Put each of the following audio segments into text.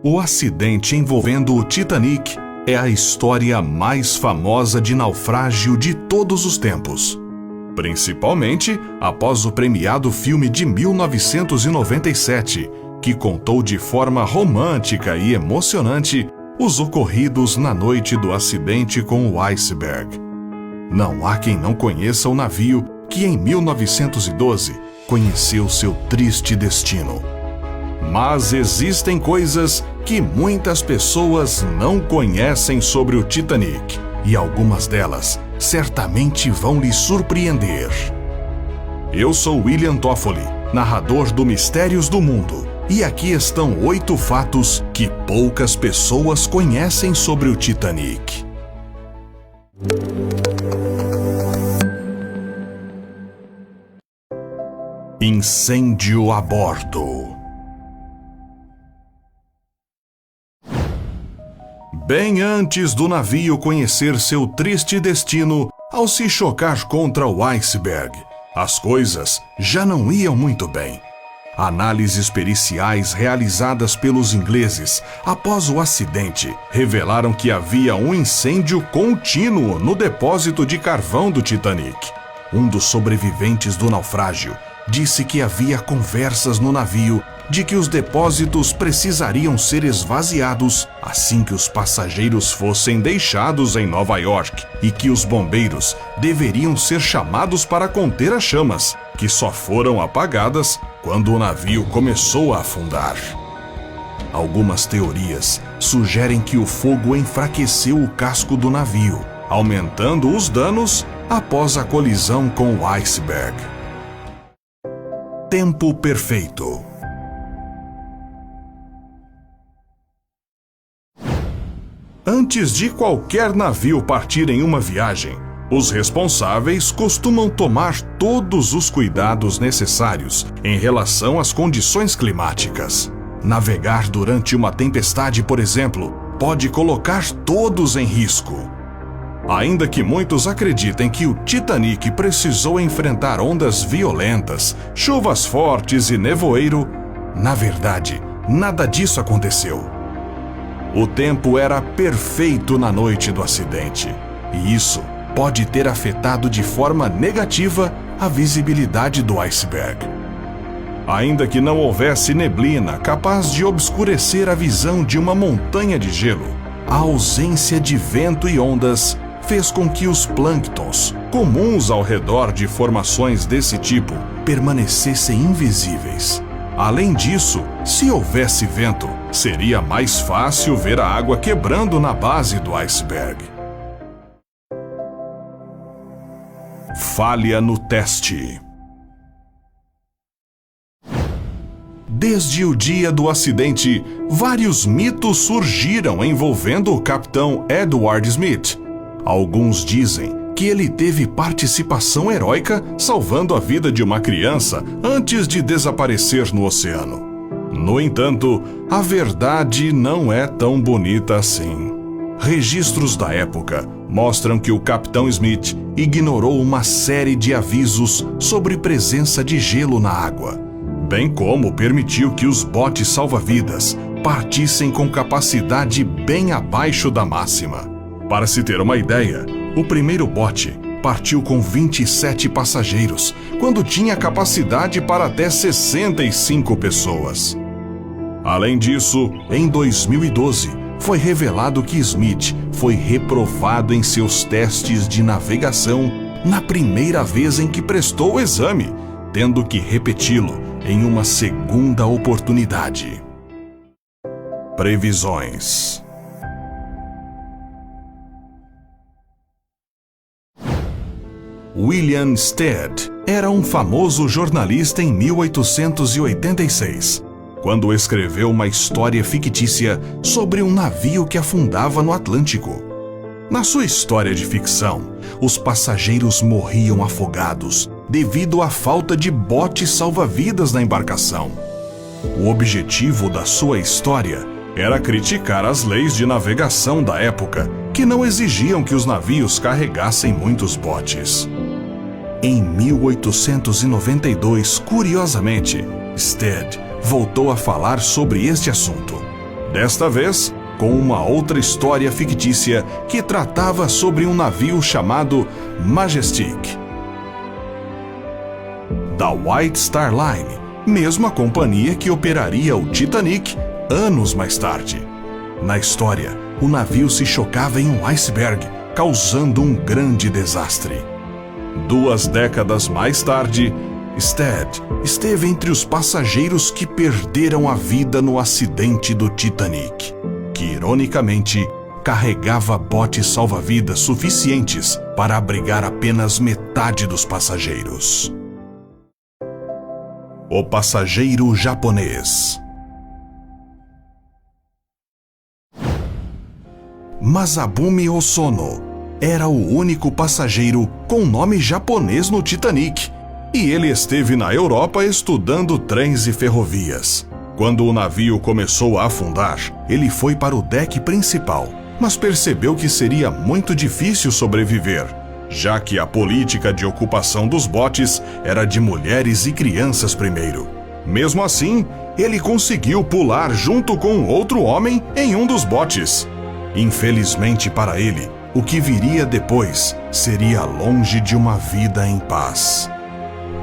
O acidente envolvendo o Titanic é a história mais famosa de naufrágio de todos os tempos. Principalmente após o premiado filme de 1997, que contou de forma romântica e emocionante os ocorridos na noite do acidente com o iceberg. Não há quem não conheça o navio que em 1912 conheceu seu triste destino. Mas existem coisas que muitas pessoas não conhecem sobre o Titanic, e algumas delas certamente vão lhe surpreender. Eu sou William Toffoli, narrador do Mistérios do Mundo, e aqui estão 8 fatos que poucas pessoas conhecem sobre o Titanic. Incêndio a bordo. Bem antes do navio conhecer seu triste destino ao se chocar contra o iceberg, as coisas já não iam muito bem. Análises periciais realizadas pelos ingleses após o acidente revelaram que havia um incêndio contínuo no depósito de carvão do Titanic. Um dos sobreviventes do naufrágio disse que havia conversas no navio de que os depósitos precisariam ser esvaziados assim que os passageiros fossem deixados em Nova York e que os bombeiros deveriam ser chamados para conter as chamas, que só foram apagadas quando o navio começou a afundar. Algumas teorias sugerem que o fogo enfraqueceu o casco do navio, aumentando os danos após a colisão com o iceberg. Tempo perfeito. Antes de qualquer navio partir em uma viagem, os responsáveis costumam tomar todos os cuidados necessários em relação às condições climáticas. Navegar durante uma tempestade, por exemplo, pode colocar todos em risco. Ainda que muitos acreditem que o Titanic precisou enfrentar ondas violentas, chuvas fortes e nevoeiro, na verdade, nada disso aconteceu. O tempo era perfeito na noite do acidente, e isso pode ter afetado de forma negativa a visibilidade do iceberg. Ainda que não houvesse neblina capaz de obscurecer a visão de uma montanha de gelo, a ausência de vento e ondas fez com que os plânctons, comuns ao redor de formações desse tipo, permanecessem invisíveis. Além disso, se houvesse vento, seria mais fácil ver a água quebrando na base do iceberg. Falha no teste. Desde o dia do acidente, vários mitos surgiram envolvendo o capitão Edward Smith. Alguns dizem que ele teve participação heróica salvando a vida de uma criança antes de desaparecer no oceano. No entanto, a verdade não é tão bonita assim. Registros da época mostram que o capitão Smith ignorou uma série de avisos sobre presença de gelo na água, bem como permitiu que os botes salva-vidas partissem com capacidade bem abaixo da máxima. Para se ter uma ideia, o primeiro bote partiu com 27 passageiros, quando tinha capacidade para até 65 pessoas. Além disso, em 2012, foi revelado que Smith foi reprovado em seus testes de navegação na primeira vez em que prestou o exame, tendo que repeti-lo em uma segunda oportunidade. Previsões. William Stead era um famoso jornalista em 1886, quando escreveu uma história fictícia sobre um navio que afundava no Atlântico. Na sua história de ficção, os passageiros morriam afogados devido à falta de botes salva-vidas na embarcação. O objetivo da sua história era criticar as leis de navegação da época, que não exigiam que os navios carregassem muitos botes. Em 1892, curiosamente, Stead voltou a falar sobre este assunto. Desta vez, com uma outra história fictícia que tratava sobre um navio chamado Majestic, da White Star Line, mesma companhia que operaria o Titanic anos mais tarde. Na história, o navio se chocava em um iceberg, causando um grande desastre. 2 décadas mais tarde, Stead esteve entre os passageiros que perderam a vida no acidente do Titanic, que ironicamente carregava botes salva-vidas suficientes para abrigar apenas metade dos passageiros. O passageiro japonês. Masabumi Osono era o único passageiro com nome japonês no Titanic, e ele esteve na Europa estudando trens e ferrovias. Quando o navio começou a afundar, ele foi para o deck principal, mas percebeu que seria muito difícil sobreviver, já que a política de ocupação dos botes era de mulheres e crianças primeiro. Mesmo assim, ele conseguiu pular junto com outro homem em um dos botes. Infelizmente para ele, o que viria depois seria longe de uma vida em paz.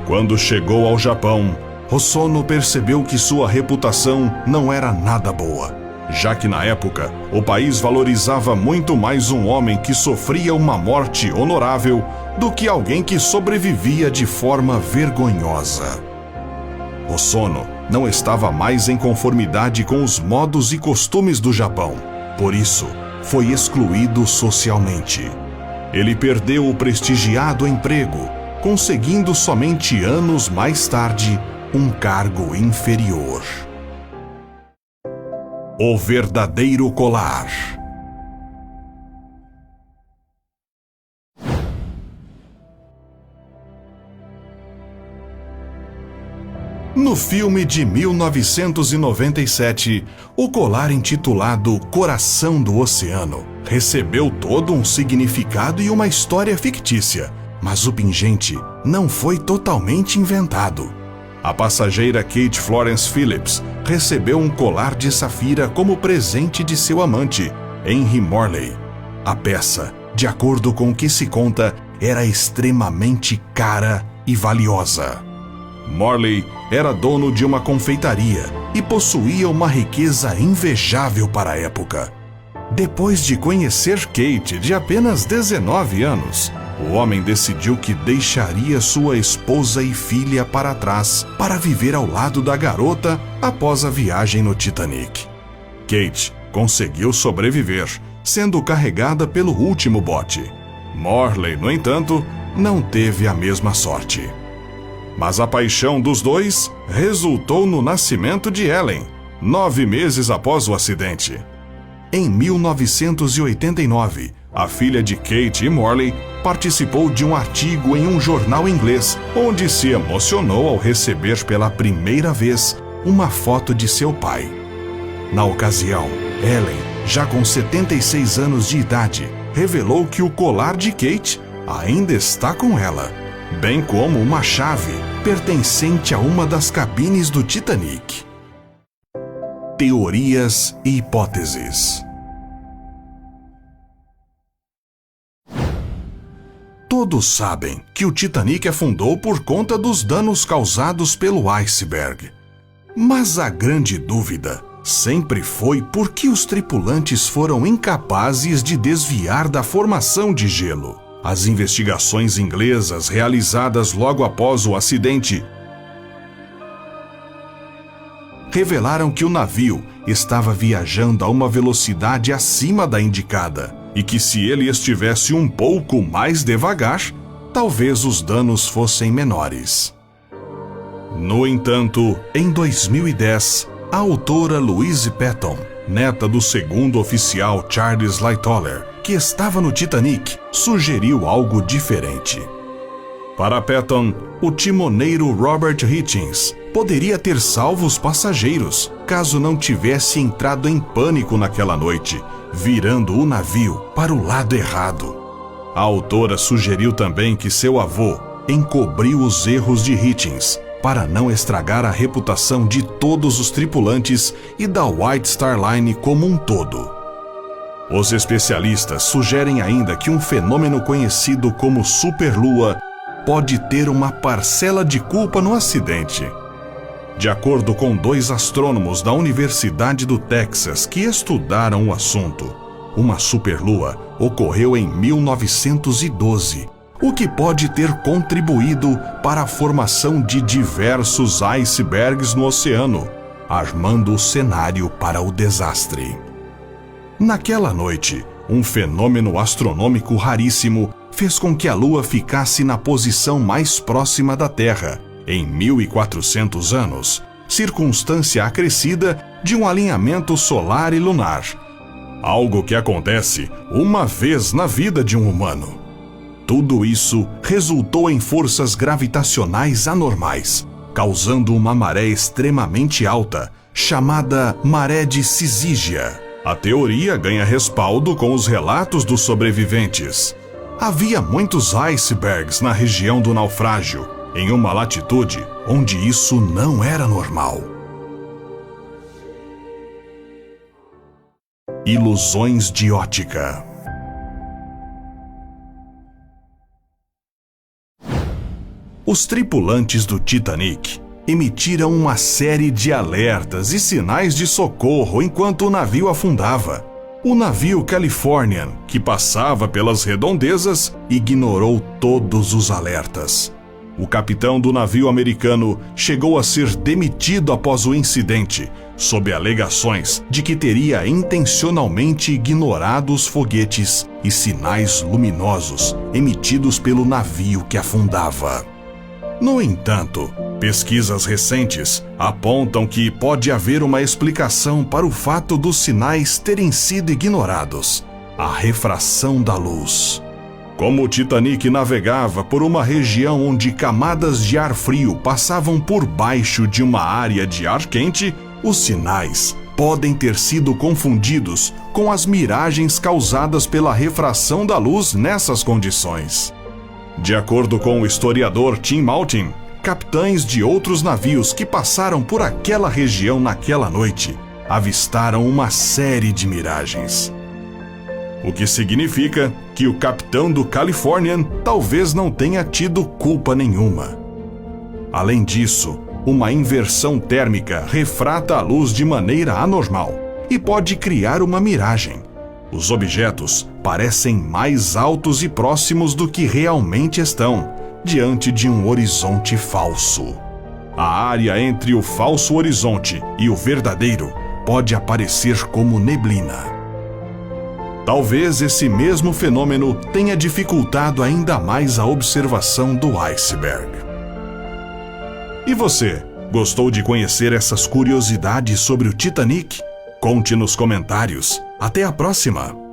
Quando chegou ao Japão, Osono percebeu que sua reputação não era nada boa, já que na época o país valorizava muito mais um homem que sofria uma morte honorável do que alguém que sobrevivia de forma vergonhosa. Osono não estava mais em conformidade com os modos e costumes do Japão, por isso foi excluído socialmente. Ele perdeu o prestigiado emprego, conseguindo somente anos mais tarde um cargo inferior. O verdadeiro colar. No filme de 1997, o colar intitulado Coração do Oceano recebeu todo um significado e uma história fictícia, mas o pingente não foi totalmente inventado. A passageira Kate Florence Phillips recebeu um colar de safira como presente de seu amante, Henry Morley. A peça, de acordo com o que se conta, era extremamente cara e valiosa. Morley era dono de uma confeitaria e possuía uma riqueza invejável para a época. Depois de conhecer Kate, de apenas 19 anos, o homem decidiu que deixaria sua esposa e filha para trás para viver ao lado da garota após a viagem no Titanic. Kate conseguiu sobreviver, sendo carregada pelo último bote. Morley, no entanto, não teve a mesma sorte. Mas a paixão dos dois resultou no nascimento de Ellen, 9 meses após o acidente. Em 1989, a filha de Kate e Morley participou de um artigo em um jornal inglês, onde se emocionou ao receber pela primeira vez uma foto de seu pai. Na ocasião, Ellen, já com 76 anos de idade, revelou que o colar de Kate ainda está com ela, bem como uma chave pertencente a uma das cabines do Titanic. Teorias e hipóteses. Todos sabem que o Titanic afundou por conta dos danos causados pelo iceberg. Mas a grande dúvida sempre foi por que os tripulantes foram incapazes de desviar da formação de gelo. As investigações inglesas realizadas logo após o acidente revelaram que o navio estava viajando a uma velocidade acima da indicada e que, se ele estivesse um pouco mais devagar, talvez os danos fossem menores. No entanto, em 2010, a autora Louise Patton, neta do segundo oficial Charles Lightoller, que estava no Titanic, sugeriu algo diferente. Para Patton, o timoneiro Robert Hichens poderia ter salvo os passageiros caso não tivesse entrado em pânico naquela noite, virando o navio para o lado errado. A autora sugeriu também que seu avô encobriu os erros de Hichens para não estragar a reputação de todos os tripulantes e da White Star Line como um todo. Os especialistas sugerem ainda que um fenômeno conhecido como superlua pode ter uma parcela de culpa no acidente. De acordo com 2 astrônomos da Universidade do Texas que estudaram o assunto, uma superlua ocorreu em 1912, o que pode ter contribuído para a formação de diversos icebergs no oceano, armando o cenário para o desastre. Naquela noite, um fenômeno astronômico raríssimo fez com que a Lua ficasse na posição mais próxima da Terra, em 1400 anos, circunstância acrescida de um alinhamento solar e lunar. Algo que acontece uma vez na vida de um humano. Tudo isso resultou em forças gravitacionais anormais, causando uma maré extremamente alta, chamada maré de Cizígia. A teoria ganha respaldo com os relatos dos sobreviventes. Havia muitos icebergs na região do naufrágio, em uma latitude onde isso não era normal. Ilusões de ótica. Os tripulantes do Titanic emitiram uma série de alertas e sinais de socorro enquanto o navio afundava. O navio Californian, que passava pelas redondezas, ignorou todos os alertas. O capitão do navio americano chegou a ser demitido após o incidente, sob alegações de que teria intencionalmente ignorado os foguetes e sinais luminosos emitidos pelo navio que afundava. No entanto, pesquisas recentes apontam que pode haver uma explicação para o fato dos sinais terem sido ignorados: a refração da luz. Como o Titanic navegava por uma região onde camadas de ar frio passavam por baixo de uma área de ar quente, os sinais podem ter sido confundidos com as miragens causadas pela refração da luz nessas condições. De acordo com o historiador Tim Maltin, capitães de outros navios que passaram por aquela região naquela noite avistaram uma série de miragens. O que significa que o capitão do Californian talvez não tenha tido culpa nenhuma. Além disso, uma inversão térmica refrata a luz de maneira anormal e pode criar uma miragem. Os objetos parecem mais altos e próximos do que realmente estão, diante de um horizonte falso. A área entre o falso horizonte e o verdadeiro pode aparecer como neblina. Talvez esse mesmo fenômeno tenha dificultado ainda mais a observação do iceberg. E você, gostou de conhecer essas curiosidades sobre o Titanic? Conte nos comentários. Até a próxima!